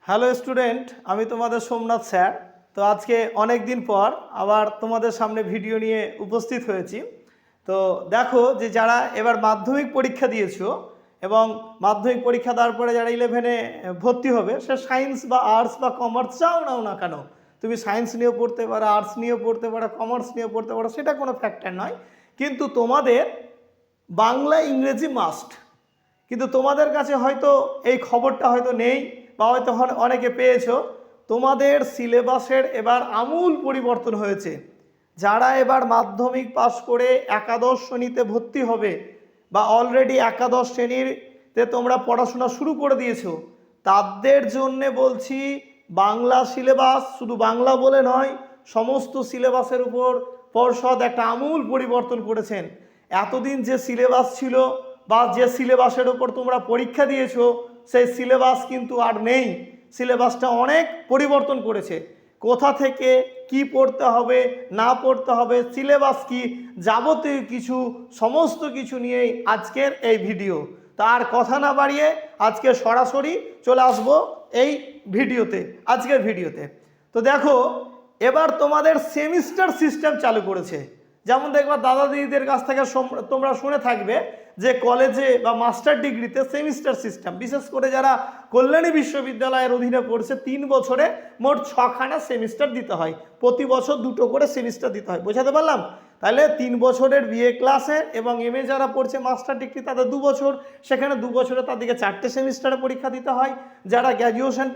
Hello student, আমি তোমাদের Somnath sir. তো আজকে অনেক দিন পর আবার তোমাদের সামনে ভিডিও নিয়ে উপস্থিত হয়েছি। তো দেখো যে যারা এবার মাধ্যমিক পরীক্ষা দিয়েছো এবং মাধ্যমিক পরীক্ষা দেওয়ার পরে যারা 11-এ ভর্তি হবে, সে সায়েন্স বা আর্টস বা কমার্স চাও নাও না কেন, তুমি সায়েন্স নিয়েও পড়তে পারো, আর্টস নিয়েও পড়তে পারো, কমার্স নিয়েও পড়তে পারো, সেটা কোনো ফ্যাক্টর নয়। কিন্তু তোমাদের বাংলা ইংরেজি মাস্ট। কিন্তু তোমাদের কাছে হয়তো এই খবরটা হয়তো নেই বা হয়তো অনেকে পেয়েছো, তোমাদের সিলেবাসের এবার আমূল পরিবর্তন হয়েছে। যারা এবার মাধ্যমিক পাশ করে একাদশ শ্রেণীতে ভর্তি হবে বা অলরেডি একাদশ শ্রেণীতে তোমরা পড়াশোনা শুরু করে দিয়েছো, তাদের জন্যে বলছি বাংলা সিলেবাস, শুধু বাংলা বলে নয়, সমস্ত সিলেবাসের উপর পর্ষদ একটা আমূল পরিবর্তন করেছেন। এতদিন যে সিলেবাস ছিল বা যে সিলেবাসের ওপর তোমরা পরীক্ষা দিয়েছো, সেই সিলেবাস কিন্তু আর নেই। সিলেবাসটা অনেক পরিবর্তন করেছে। কোথা থেকে কি পড়তে হবে না পড়তে হবে, সিলেবাস কি, যাবতীয় কিছু সমস্ত কিছু নিয়েই আজকের এই ভিডিও। তার কথা না বাড়িয়ে আজকে সরাসরি চলে আসবো এই ভিডিওতে, আজকের ভিডিওতে। তো দেখো, এবার তোমাদের সেমিস্টার সিস্টেম চালু করেছে। যেমন দেখবা দাদা দিদিদের কাছ থেকে তোমরা শুনে থাকবে যে কলেজে বা মাস্টার ডিগ্রিতে সেমিস্টার সিস্টেম, বিশেষ করে যারা কল্যাণী বিশ্ববিদ্যালয়ের অধীনে পড়ছে, 3 বছরে মোট 6খানা সেমিস্টার দিতে হয়, প্রতি বছর 2টো করে সেমিস্টার দিতে হয়। বোঝাতে পারলাম? তাহলে 3 বছরের বিএ ক্লাসে এবং এমএ যারা পড়ছে মাস্টার ডিগ্রি, তাদের 2 বছর, সেখানে 2 বছরে তাদেরকে 4টে সেমিস্টারে পরীক্ষা দিতে হয়। যারা গ্র্যাজুয়েশন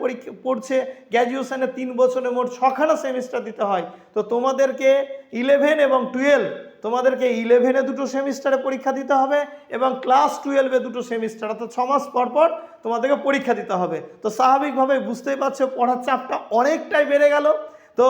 পড়ছে, গ্র্যাজুয়েশনে 3 বছরে মোট 6খানা সেমিস্টার দিতে হয়। তো তোমাদেরকে 11 এবং 12, তোমাদেরকে 11-এ 2টো সেমিস্টারে পরীক্ষা দিতে হবে এবং ক্লাস 12-এ 2টো সেমিস্টার, অর্থাৎ 6 মাস পর পর তোমাদেরকে পরীক্ষা দিতে হবে। তো স্বাভাবিকভাবে বুঝতেই পারছো পড়ার চাপটা অনেকটাই বেড়ে গেল। তো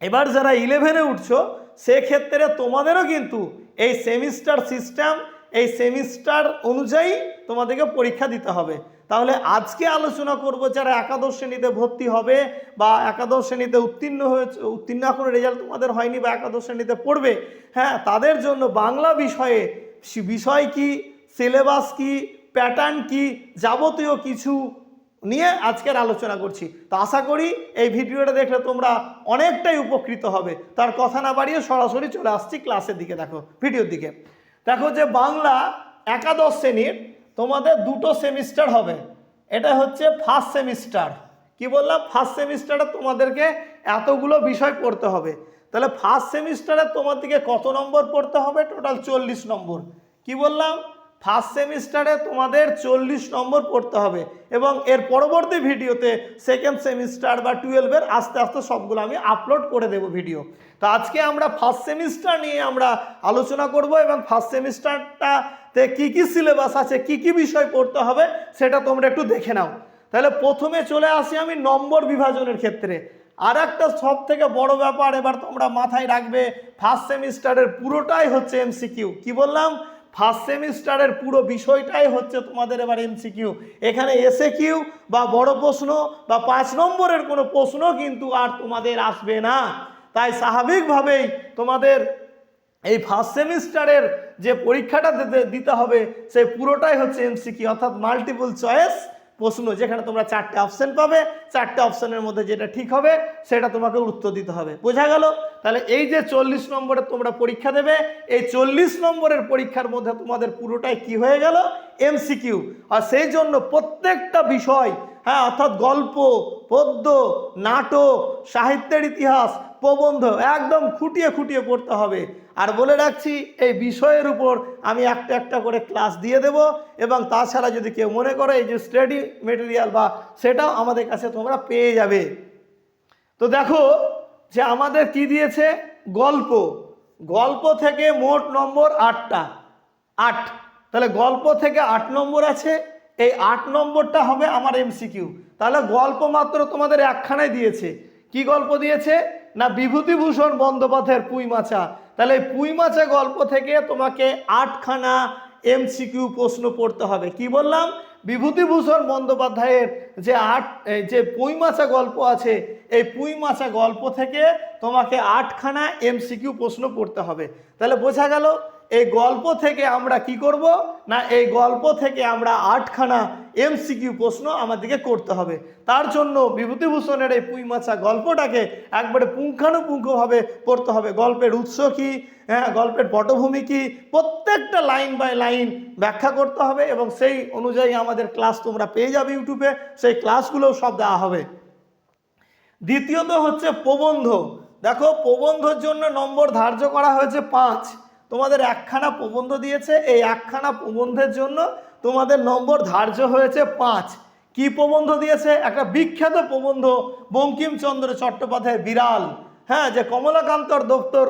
এবার যারা 11-এ উঠছো, সেক্ষেত্রে তোমাদেরও কিন্তু এই সেমিস্টার সিস্টেম, এই সেমিস্টার অনুযায়ী তোমাদেরকে পরীক্ষা দিতে হবে। তাহলে আজকে আলোচনা করব যারা একাদশ শ্রেণীতে ভর্তি হবে বা একাদশ শ্রেণীতে উত্তীর্ণ এখনো রেজাল্ট তোমাদের হয়নি বা একাদশ শ্রেণীতে পড়বে, হ্যাঁ, তাদের জন্য বাংলা বিষয় কি, সিলেবাস কি, প্যাটার্ন কি, যাবতীয় কিছু নিয়ে আজকের আলোচনা করছি। তো আশা করি এই ভিডিওটা দেখলে তোমরা অনেকটাই উপকৃত হবে। তার কথা না বাড়িয়ে সরাসরি চলে আসছি ক্লাসের দিকে। দেখো ভিডিওর দিকে, দেখো যে বাংলা একাদশ শ্রেণীর তোমাদের 2টো সেমিস্টার হবে। এটা হচ্ছে ফার্স্ট সেমিস্টার। কি বললাম? ফার্স্ট সেমিস্টারে তোমাদেরকে এতগুলো বিষয় পড়তে হবে। তাহলে ফার্স্ট সেমিস্টারে তোমাদেরকে কত নম্বর পড়তে হবে? টোটাল 40 নম্বর। কি বললাম? ফার্স্ট সেমিস্টারে তোমাদের 40 নম্বর পড়তে হবে এবং এর পরবর্তী ভিডিওতে সেকেন্ড সেমিস্টার বা 12-এর আস্তে আস্তে সবগুলো আমি আপলোড করে দেব ভিডিও। তো আজকে আমরা ফার্স্ট সেমিস্টার নিয়ে আমরা আলোচনা করব এবং ফার্স্ট সেমিস্টারটাতে কি কি সিলেবাস আছে, কি কি বিষয় পড়তে হবে, সেটা তোমরা একটু দেখে নাও। তাহলে প্রথমে চলে আসি আমি নম্বর বিভাজনের ক্ষেত্রে। আর একটা সব থেকে বড় ব্যাপার এবার তোমরা মাথায় রাখবে, ফার্স্ট সেমিস্টারের পুরোটাই হচ্ছে এমসিকিউ। কি বললাম? ফার্স্ট সেমিস্টারের পুরো বিষয়টাই হচ্ছে তোমাদের এবার এমসিকিউ। এখানে এসএকিউ বা বড় প্রশ্ন বা 5 নম্বরের কোনো প্রশ্ন কিন্তু আর তোমাদের আসবে না। তাই স্বাভাবিকভাবেই তোমাদের এই ফার্স্ট সেমিস্টারের যে পরীক্ষাটা দিতে হবে, সেই পুরোটাই হচ্ছে এমসিকিউ, অর্থাৎ মাল্টিপল চয়েস প্রশ্ন, যেখানে তোমরা 4টে অপশন পাবে, 4টে অপশনের মধ্যে যেটা ঠিক হবে সেটা তোমাকে উত্তর দিতে হবে। বোঝা গেল? তাহলে এই যে 40 নম্বরের তোমরা পরীক্ষা দেবে, এই 40 নম্বরের পরীক্ষার মধ্যে তোমাদের পুরোটাই কি হয়ে গেল? এমসিকিউ। আর সেই জন্য প্রত্যেকটা বিষয়, হ্যাঁ, অর্থাৎ গল্প, পদ্য, নাটক, সাহিত্যের ইতিহাস, প্রবন্ধ একদম খুঁটিয়ে খুঁটিয়ে পড়তে হবে। আর বলে রাখছি, এই বিষয়ের উপর আমি একটা একটা করে ক্লাস দিয়ে দেব এবং তাছাড়া যদি কেউ মনে করে এই যে স্টাডি মেটেরিয়াল বা সেটাও আমাদের কাছে তোমরা পেয়ে যাবে। তো দেখো যে আমাদের কি দিয়েছে? গল্প। গল্প থেকে মোট নম্বর 8টা। 8। তাহলে গল্প থেকে 8 নম্বর আছে। এই 8 নম্বরটা হবে আমার এমসিকিউ। তাহলে গল্প মাত্র তোমাদের একখানাই দিয়েছে। কি গল্প দিয়েছে? না, বিভূতিভূষণ বন্দ্যোপাধ্যায়ের পুঁইমাচা। তাহলে এই পুঁইমাচা গল্প থেকে তোমাকে 8খানা এমসিকিউ প্রশ্ন পড়তে হবে। কি বললাম? বিভূতিভূষণ বন্দ্যোপাধ্যায়ের যে পুঁইমাচা গল্প আছে, এই পুঁইমাচা গল্প থেকে তোমাকে 8খানা এমসিকিউ প্রশ্ন পড়তে হবে। তাহলে বোঝা গেল এই গল্প থেকে আমরা কি করব না, এই গল্প থেকে আমরা 8খানা এমসিকিউ প্রশ্ন আমাদেরকে করতে হবে। তার জন্য বিভূতিভূষণের এই পুঁইমাছা গল্পটাকে একবারে পুঙ্খানুপুঙ্খভাবে পড়তে হবে। গল্পের উৎস কি, হ্যাঁ, গল্পের পটভূমি কি, প্রত্যেকটা লাইন বাই লাইন ব্যাখ্যা করতে হবে এবং সেই অনুযায়ী আমাদের ক্লাস তোমরা পেয়ে যাবে ইউটিউবে, সেই ক্লাসগুলোও সব দেওয়া হবে। দ্বিতীয়ত হচ্ছে প্রবন্ধ। দেখো, প্রবন্ধের জন্য নম্বর ধার্য করা হয়েছে 5। তোমাদের 1খানা প্রবন্ধ দিয়েছে, এই 1খানা প্রবন্ধের জন্য তোমাদের নম্বর ধার্য হয়েছে 5। কি প্রবন্ধ দিয়েছে? একটা বিখ্যাত প্রবন্ধ বঙ্কিমচন্দ্র চট্টোপাধ্যায়ের বিড়াল, হ্যাঁ, যে কমলাকান্তর দপ্তর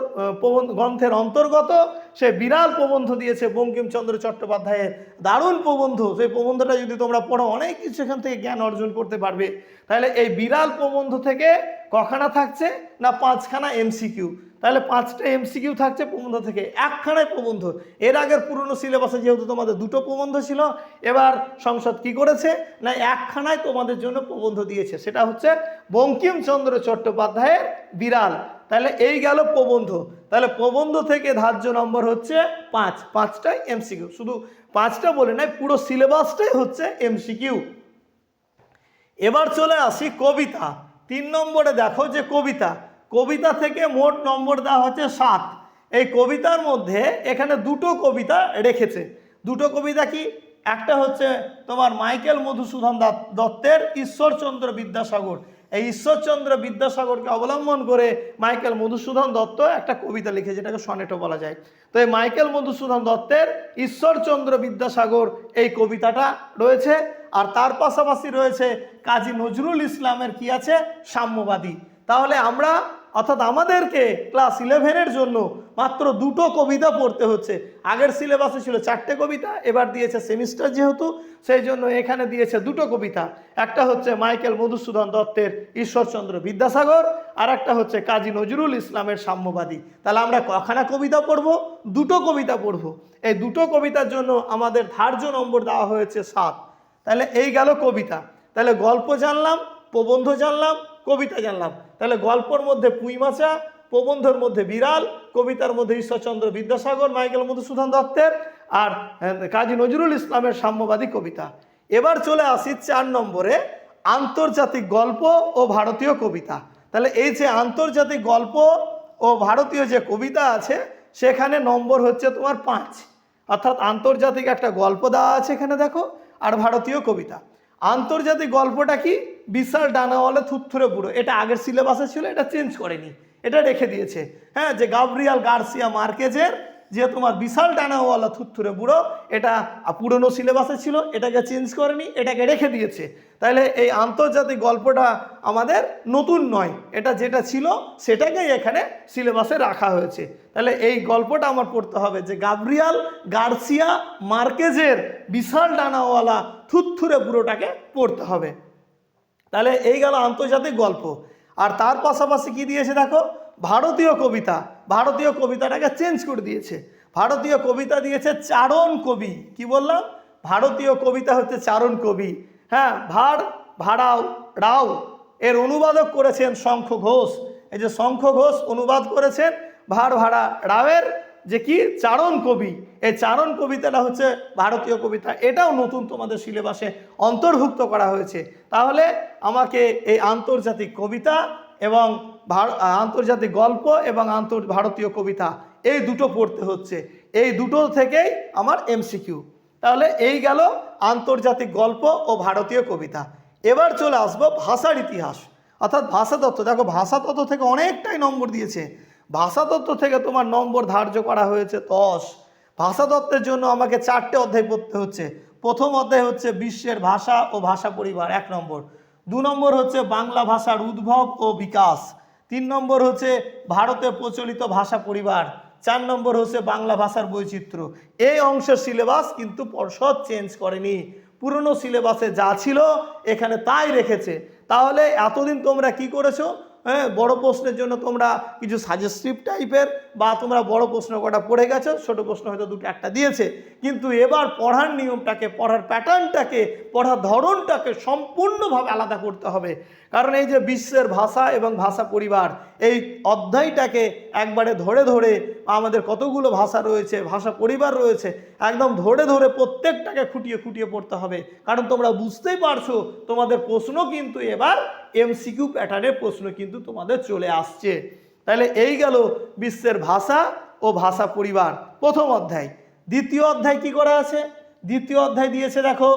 গ্রন্থের অন্তর্গত সে বিড়াল প্রবন্ধ দিয়েছে বঙ্কিমচন্দ্র চট্টোপাধ্যায়ের। দারুণ প্রবন্ধ। সেই প্রবন্ধটা যদি তোমরা পড়ো অনেক কিছু এখান থেকে জ্ঞান অর্জন করতে পারবে। তাহলে এই বিড়াল প্রবন্ধ থেকে কখানা থাকছে না 5খানা এমসিকিউ। তাহলে 5টা এমসিকিউ থাকছে প্রবন্ধ থেকে, 1খানায় প্রবন্ধ। এর আগের পুরনো সিলেবাসে যেহেতু তোমাদের 2টো প্রবন্ধ ছিল, এবার সংসদ কি করেছে না 1খানায় তোমাদের জন্য প্রবন্ধ দিয়েছে, সেটা হচ্ছে বঙ্কিমচন্দ্র চট্টোপাধ্যায়ের বিড়াল। তাহলে এই গেল প্রবন্ধ। তাহলে প্রবন্ধ থেকে ধার্য নম্বর হচ্ছে 5। 5টাই এমসিকিউ, শুধু 5টা বলে নয়, পুরো সিলেবাসটাই হচ্ছে এমসিকিউ। এবার চলে আসি কবিতা। 3 নম্বরে দেখো যে কবিতা থেকে মোট নম্বর দেওয়া হচ্ছে 7। এই কবিতার মধ্যে এখানে 2টো কবিতা রেখেছে। 2টো কবিতা কি? একটা হচ্ছে তোমার মাইকেল মধুসূদন দত্তের ঈশ্বরচন্দ্র বিদ্যাসাগর। এই ঈশ্বরচন্দ্র বিদ্যাসাগরকে অবলম্বন করে মাইকেল মধুসূদন দত্ত একটা কবিতা লিখেছে, যেটাকে সনেটও বলা যায়। তো এই মাইকেল মধুসূদন দত্তের ঈশ্বরচন্দ্র বিদ্যাসাগর এই কবিতাটা রয়েছে। আর তার পাশাপাশি রয়েছে কাজী নজরুল ইসলামের কি আছে, সাম্যবাদী। তাহলে আমরা অর্থাৎ আমাদেরকে ক্লাস 11-এর জন্য মাত্র 2টো কবিতা পড়তে হচ্ছে। আগের সিলেবাসে ছিল 4টে কবিতা, এবার দিয়েছে সেমিস্টার যেহেতু, সেই জন্য এখানে দিয়েছে 2টো কবিতা। একটা হচ্ছে মাইকেল মধুসূদন দত্তের ঈশ্বরচন্দ্র বিদ্যাসাগর, আর একটা হচ্ছে কাজী নজরুল ইসলামের সাম্যবাদী। তাহলে আমরা কখানা কবিতা পড়বো? 2টো কবিতা পড়বো। এই 2টো কবিতার জন্য আমাদের ধার্য নম্বর দেওয়া হয়েছে 7। তাহলে এই গেল কবিতা। তাহলে গল্প জানলাম, প্রবন্ধ জানলাম, কবিতা জানলাম। তাহলে গল্পর মধ্যে পুঁইমাছা, প্রবন্ধের মধ্যে বিড়াল, কবিতার মধ্যে ঈশ্বরচন্দ্র বিদ্যাসাগর মাইকেল মধুসূদন দত্তের, আর কাজী নজরুল ইসলামের সাম্যবাদী কবিতা। এবার চলে আসি 4 নম্বরে, আন্তর্জাতিক গল্প ও ভারতীয় কবিতা। তাহলে এই যে আন্তর্জাতিক গল্প ও ভারতীয় যে কবিতা আছে, সেখানে নম্বর হচ্ছে তোমার 5। অর্থাৎ আন্তর্জাতিক একটা গল্প দেওয়া আছে এখানে দেখো, আর ভারতীয় কবিতা। আন্তর্জাতিক গল্পটা কি? বিশাল ডানাওয়ালা থুতথুরে বুড়ো। এটা আগের সিলেবাসে ছিল, এটা চেঞ্জ করেনি, এটা রেখে দিয়েছে। হ্যাঁ, যে গাব্রিয়েল গার্সিয়া মার্কেজের যে তোমার বিশাল ডানাওয়ালা থুতথুরে বুড়ো, এটা পুরনো সিলেবাসে ছিল, এটাকে চেঞ্জ করেনি, এটাকে রেখে দিয়েছে। তাহলে এই আন্তর্জাতিক গল্পটা আমাদের নতুন নয়, এটা যেটা ছিল সেটাকেই এখানে সিলেবাসে রাখা হয়েছে। তাহলে এই গল্পটা আমার পড়তে হবে যে গাব্রিয়েল গার্সিয়া মার্কেজের বিশাল ডানাওয়ালা থুতথুরে বুড়োটাকে পড়তে হবে। তাহলে এই গেল আন্তর্জাতিক গল্প। আর তার পাশাপাশি কি দিয়েছে দেখো, ভারতীয় কবিতা। ভারতীয় কবিতাটাকে চেঞ্জ করে দিয়েছে। ভারতীয় কবিতা দিয়েছে চারণ কবি। কি বললাম? ভারতীয় কবিতা হচ্ছে চারণ কবি। হ্যাঁ, ভাড়াও রাও এর অনুবাদক করেছেন শঙ্খ ঘোষ। এই যে শঙ্খ ঘোষ অনুবাদ করেছেন ভাড়া রাওয়ের যে কি চারণ কবি। এই চারণ কবিতাটা হচ্ছে ভারতীয় কবিতা, এটাও নতুন তোমাদের সিলেবাসে অন্তর্ভুক্ত করা হয়েছে। তাহলে আমাকে এই আন্তর্জাতিক কবিতা এবং আন্তর্জাতিক গল্প এবং ভারতীয় কবিতা এই 2টো পড়তে হচ্ছে। এই 2টো থেকেই আমার এমসিকিউ। তাহলে এই গেল আন্তর্জাতিক গল্প ও ভারতীয় কবিতা। এবার চলে আসবো ভাষার ইতিহাস অর্থাৎ ভাষাতত্ত্ব। দেখো, ভাষাতত্ত্ব থেকে অনেকটাই নম্বর দিয়েছে। ভাষাতত্ত্ব থেকে তোমার নম্বর ধার্য করা হয়েছে 10। ভাষাতত্ত্বের জন্য আমাকে 4টে অধ্যায় পড়তে হচ্ছে। প্রথম অধ্যায় হচ্ছে বিশ্বের ভাষা ও ভাষা পরিবার, 1 নম্বর। 2 নম্বর হচ্ছে বাংলা ভাষার উদ্ভব ও বিকাশ। 3 নম্বর হচ্ছে ভারতে প্রচলিত ভাষা পরিবার। 4 নম্বর হচ্ছে বাংলা ভাষার বৈচিত্র্য। এই অংশের সিলেবাস কিন্তু পর্ষদ চেঞ্জ করেনি, পুরনো সিলেবাসে যা ছিল এখানে তাই রেখেছে। তাহলে এতদিন তোমরা কি করেছো? হ্যাঁ, বড় প্রশ্নের জন্য তোমরা কিছু সাজেস্টিভ টাইপের বা তোমরা বড় প্রশ্ন কটা পড়ে গেছো, ছোট প্রশ্ন হয়তো দুটো একটা দিয়েছে, কিন্তু এবার পড়ার নিয়মটাকে, পড়ার প্যাটার্নটাকে, পড়ার ধরনটাকে সম্পূর্ণভাবে আলাদা করতে হবে। কারণ এই যে বিশ্বের ভাষা এবং ভাষা পরিবার, এই অধ্যায়টাকে একবারে ধরে ধরে আমাদের কতগুলো ভাষা রয়েছে, ভাষা পরিবার রয়েছে, একদম ধরে ধরে প্রত্যেকটাকে খুঁটিয়ে খুঁটিয়ে পড়তে হবে। কারণ তোমরা বুঝতেই পারছো তোমাদের প্রশ্ন কিন্তু এবার এমসিকিউ প্যাটার্নের প্রশ্ন কিন্তু তোমাদের চলে আসছে। তাহলে এই গেল বিশ্বের ভাষা ও ভাষা পরিবার প্রথম অধ্যায়। দ্বিতীয় অধ্যায় কি করা আছে? দ্বিতীয় অধ্যায় দিয়েছে দেখো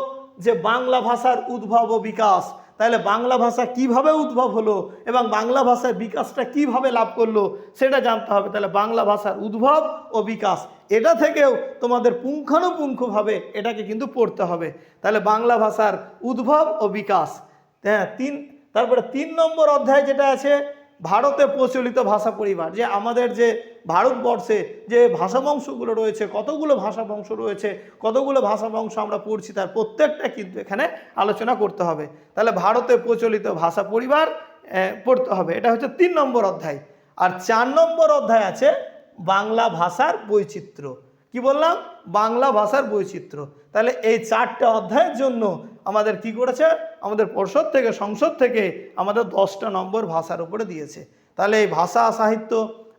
যে বাংলা ভাষার উদ্ভব ও বিকাশ। তাহলে বাংলা ভাষা কিভাবে উদ্ভব হলো এবং বাংলা ভাষার বিকাশটা কিভাবে লাভ করলো সেটা জানতে হবে। তাহলে বাংলা ভাষার উদ্ভব ও বিকাশ, এটা থেকেও তোমাদের পুঙ্খানুপুঙ্খভাবে এটাকে কিন্তু পড়তে হবে। তাহলে বাংলা ভাষার উদ্ভব ও বিকাশ, হ্যাঁ। তারপরে 3 নম্বর অধ্যায় যেটা আছে ভারতে প্রচলিত ভাষা পরিবার, যে আমাদের যে ভারতবর্ষে যে ভাষা বংশগুলো রয়েছে, কতগুলো ভাষা বংশ রয়েছে, কতগুলো ভাষা বংশ আমরা পড়ছি, তার প্রত্যেকটা কিন্তু এখানে আলোচনা করতে হবে। তাহলে ভারতে প্রচলিত ভাষা পরিবার পড়তে হবে, এটা হচ্ছে 3 নম্বর অধ্যায়। আর 4 নম্বর অধ্যায় আছে বাংলা ভাষার বৈচিত্র্য। কি বললাম? বাংলা ভাষার বৈচিত্র্য। তাহলে এই 4টে অধ্যায়ের জন্য আমাদের কি করেছে, আমাদের পর্ষদ থেকে, সংসদ থেকে আমাদের 10টা নম্বর ভাষার উপরে দিয়েছে। তাহলে এই ভাষা সাহিত্য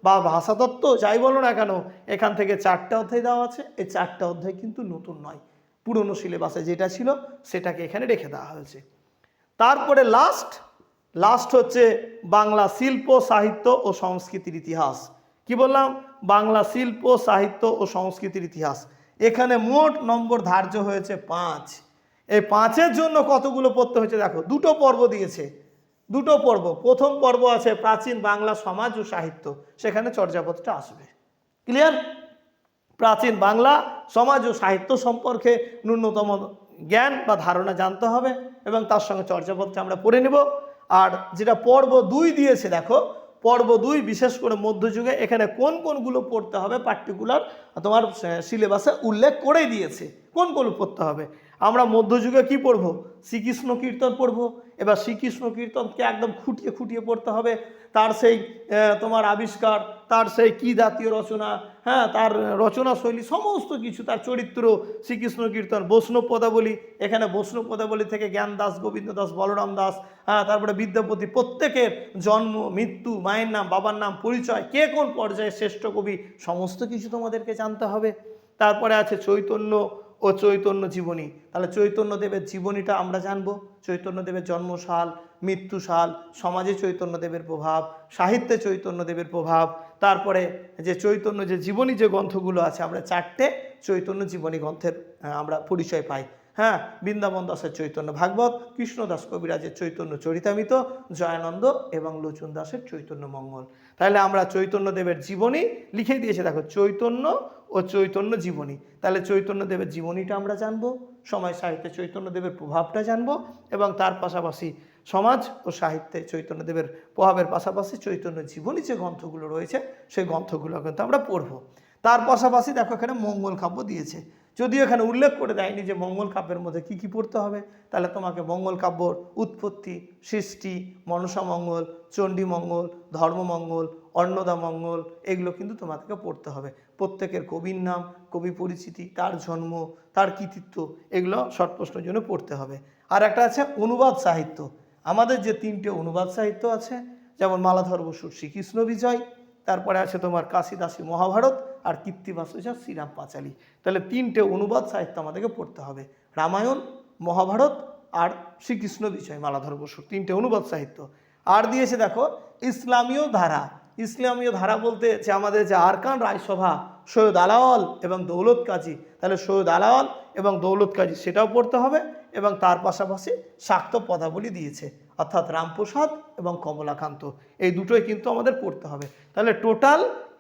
বা ভাষাতত্ত্ব যাই বলো না কেন, এখান থেকে 4টে অধ্যায় দেওয়া আছে। এই 4টে অধ্যায় কিন্তু নতুন নয়, পুরনো সিলেবাসে যেটা ছিল সেটাকে এখানে রেখে দেওয়া হয়েছে। তারপরে লাস্ট হচ্ছে বাংলা শিল্প, সাহিত্য ও সংস্কৃতির ইতিহাস। কি বললাম? বাংলা শিল্প, সাহিত্য ও সংস্কৃতির ইতিহাস। এখানে মোট নম্বর ধার্য হয়েছে 5। এই 5-এর জন্য কতগুলো পড়তে হয়েছে দেখো, 2টো পর্ব দিয়েছে, 2টো পর্ব। প্রথম পর্ব আছে প্রাচীন বাংলা সমাজ ও সাহিত্য, সেখানে চর্যাপদটা আসবে। ক্লিয়ার? প্রাচীন বাংলা সমাজ ও সাহিত্য সম্পর্কে ন্যূনতম জ্ঞান বা ধারণা জানতে হবে এবং তার সঙ্গে চর্যাপদটা আমরা পড়ে নেব। আর যেটা পর্ব 2 দিয়েছে দেখো, পর্ব 2 বিশেষ করে মধ্যযুগে, এখানে কোনগুলো পড়তে হবে পার্টিকুলার তোমার সিলেবাসে উল্লেখ করেই দিয়েছে কোনগুলো পড়তে হবে। আমরা মধ্যযুগে কি পড়ব? শ্রীকৃষ্ণ কীর্তন পড়ব। এবার শ্রীকৃষ্ণ কীর্তনকে একদম খুঁটিয়ে খুঁটিয়ে পড়তে হবে। তার সেই তোমার আবিষ্কার, তার সেই কি জাতীয় রচনা, হ্যাঁ, তার রচনা শৈলী, সমস্ত কিছু, তার চরিত্র, শ্রীকৃষ্ণ কীর্তন। বৈষ্ণব পদাবলী, এখানে বৈষ্ণব পদাবলী থেকে জ্ঞান দাস, গোবিন্দ দাস, বলরাম দাস, হ্যাঁ, তারপরে বিদ্যাপতি, প্রত্যেকের জন্ম, মৃত্যু, মায়ের নাম, বাবার নাম, পরিচয়, কে কোন পর্যায়ে শ্রেষ্ঠ কবি, সমস্ত কিছু তোমাদেরকে জানতে হবে। তারপরে আছে চৈতন্য ও চৈতন্য জীবনী। তাহলে চৈতন্যদেবের জীবনীটা আমরা জানবো, চৈতন্যদেবের জন্মসাল, মৃত্যুসাল, সমাজে চৈতন্যদেবের প্রভাব, সাহিত্যে চৈতন্যদেবের প্রভাব। তারপরে যে চৈতন্য যে জীবনী যে গ্রন্থগুলো আছে, আমরা 4টে চৈতন্য জীবনী গ্রন্থের আমরা পরিচয় পাই। হ্যাঁ, বৃন্দাবন দাসের চৈতন্য ভাগবত, কৃষ্ণদাস কবিরাজের চৈতন্য চরিতামৃত, জয়ানন্দ এবং লোচন দাসের চৈতন্য মঙ্গল। তাহলে আমরা চৈতন্যদেবের জীবনী লিখে দিয়েছে দেখো, চৈতন্য ও চৈতন্য জীবনী। তাহলে চৈতন্যদেবের জীবনীটা আমরা জানবো, সময় সাহিত্যে চৈতন্যদেবের প্রভাবটা জানবো এবং তার পাশাপাশি সমাজ ও সাহিত্যে চৈতন্যদেবের প্রভাবের পাশাপাশি চৈতন্য জীবনী যে গ্রন্থগুলো রয়েছে সেই গ্রন্থগুলো কিন্তু আমরা পড়বো। তার পাশাপাশি দেখো এখানে মঙ্গল কাব্য দিয়েছে, যদিও এখানে উল্লেখ করে দেয়নি যে মঙ্গল কাব্যের মধ্যে কি কি পড়তে হবে। তাহলে তোমাকে মঙ্গল কাব্যর উৎপত্তি, সৃষ্টি, মনসা মঙ্গল, চণ্ডী মঙ্গল, ধর্মমঙ্গল, অন্নদা মঙ্গল, এগুলো কিন্তু তোমাদেরকে পড়তে হবে। প্রত্যেকের কবির নাম, কবি পরিচিতি, তার জন্ম, তার কৃতিত্ব, এগুলো শর্ট প্রশ্নের জন্য পড়তে হবে। আর একটা আছে অনুবাদ সাহিত্য। আমাদের যে 3টে অনুবাদ সাহিত্য আছে, যেমন মালাধর বসুর শ্রীকৃষ্ণ বিজয়, তারপরে আছে তোমার কাশিদাসী মহাভারত, আর কীর্তিবাসুজা শ্রীরাম পাঁচালী। তাহলে 3টে অনুবাদ সাহিত্য আমাদেরকে পড়তে হবে, রামায়ণ, মহাভারত আর শ্রীকৃষ্ণ বিজয়, মালাধর বসুর 3টে অনুবাদ সাহিত্য। আর দিয়েছে দেখো ইসলামীয় ধারা। ইসলামীয় ধারা বলতে যে আমাদের যে আরকান রায়সভা, সৈয়দ আলাওয়াল এবং দৌলত কাজী, তাহলে সৈয়দ আলাওয়াল এবং দৌলত কাজী সেটাও পড়তে হবে এবং তার পাশাপাশি শাক্ত পদাবলী দিয়েছে, অর্থাৎ রামপ্রসাদ এবং কমলাকান্ত, এই দুটোই কিন্তু আমাদের পড়তে হবে। তাহলে টোটাল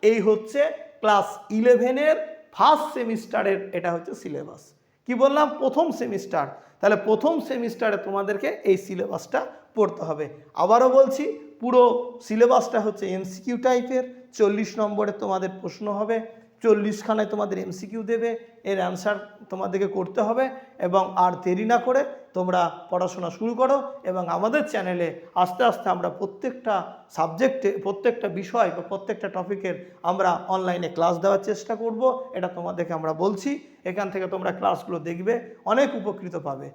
এই হচ্ছে ক্লাস 11-এর ফার্স্ট সেমিস্টারের, এটা হচ্ছে সিলেবাস। কি বললাম? প্রথম সেমিস্টার। তাহলে প্রথম সেমিস্টারে তোমাদেরকে এই সিলেবাসটা পড়তে হবে। আবারও বলছি, পুরো সিলেবাসটা হচ্ছে এমসিকিউ টাইপের, 40 নম্বরে তোমাদের প্রশ্ন হবে, 40খানায় তোমাদের এমসিকিউ দেবে, এর অ্যান্সার তোমাদেরকে করতে হবে। এবং আর দেরি না করে তোমরা পড়াশোনা শুরু করো। এবং আমাদের চ্যানেলে আস্তে আস্তে আমরা প্রত্যেকটা সাবজেক্টে, প্রত্যেকটা বিষয় বা প্রত্যেকটা টপিকের আমরা অনলাইনে ক্লাস দেওয়ার চেষ্টা করব। এটা তোমাদেরকে আমরা বলছি, এখান থেকে তোমরা ক্লাসগুলো দেখবে, অনেক উপকৃত পাবে।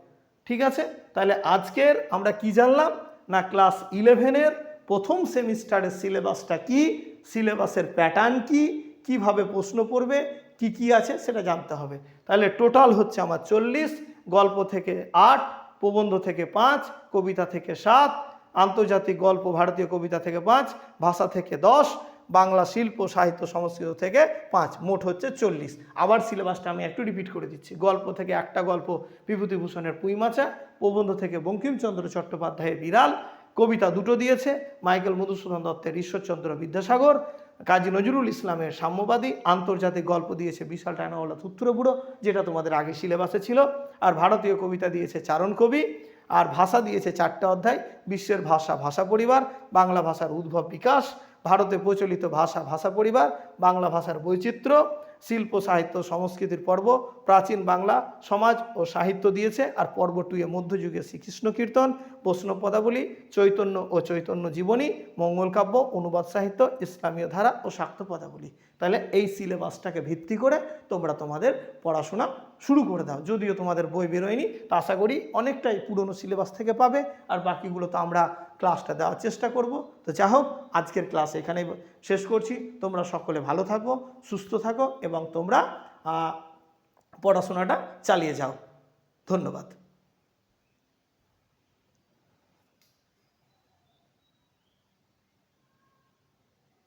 ঠিক আছে, তাহলে আজকের আমরা কি জানলাম না, ক্লাস 11-এর প্রথম সেমিস্টারের সিলেবাসটা কি, সিলেবাসের প্যাটার্ন কি, কিভাবে প্রশ্ন পড়বে, কি কি আছে সেটা জানতে হবে। তাহলে টোটাল হচ্ছে আমার 40, গল্প থেকে 8, প্রবন্ধ থেকে 5, কবিতা থেকে 7, আন্তর্জাতিক গল্প ভারতীয় কবিতা থেকে 5, ভাষা থেকে 10, বাংলা শিল্প সাহিত্য সংস্কৃত থেকে 5, মোট হচ্ছে 40। আবার সিলেবাসটা আমি একটু রিপিট করে দিচ্ছি। গল্প থেকে একটা গল্প বিভূতিভূষণের পুঁইমাচা, প্রবন্ধ থেকে বঙ্কিমচন্দ্র চট্টোপাধ্যায়ের বিড়াল, কবিতা দুটো দিয়েছে মাইকেল মধুসূদন দত্তের ঈশ্বরচন্দ্র বিদ্যাসাগর, কাজী নজরুল ইসলামের সাম্যবাদী, আন্তর্জাতিক গল্প দিয়েছে বিশাল টায়নাওয়ালা থুত্তুরবুড়ো, যেটা তোমাদের আগে সিলেবাসে ছিল, আর ভারতীয় কবিতা দিয়েছে চারণ কবি, আর ভাষা দিয়েছে 4টে অধ্যায়, বিশ্বের ভাষা ভাষা পরিবার, বাংলা ভাষার উদ্ভব বিকাশ, ভারতে প্রচলিত ভাষা ভাষা পরিবার, বাংলা ভাষার বৈচিত্র্য, শিল্প সাহিত্য সংস্কৃতির পর্ব, প্রাচীন বাংলা সমাজ ও সাহিত্য দিয়েছে, আর পর্ব 2-এ মধ্যযুগের শ্রীকৃষ্ণ কীর্তন, প্রশ্ন পদাবলী, চৈতন্য ও চৈতন্য জীবনী, মঙ্গল কাব্য, অনুবাদ সাহিত্য, ইসলামীয় ধারা ও শাক্ত পদাবলী। তাহলে এই সিলেবাসটাকে ভিত্তি করে তোমরা তোমাদের পড়াশোনা শুরু করে দাও। যদিও তোমাদের বই বেরোয়নি, তা আশা করি অনেকটাই পুরনো সিলেবাস থেকে পাবে, আর বাকিগুলো তো আমরা ক্লাসটা দেওয়ার চেষ্টা করব। তো যাই হোক, আজকের ক্লাস এখানেই শেষ করছি। তোমরা সকলে ভালো থাকো, সুস্থ থাকো এবং তোমরা পড়াশোনাটা চালিয়ে যাও। ধন্যবাদ।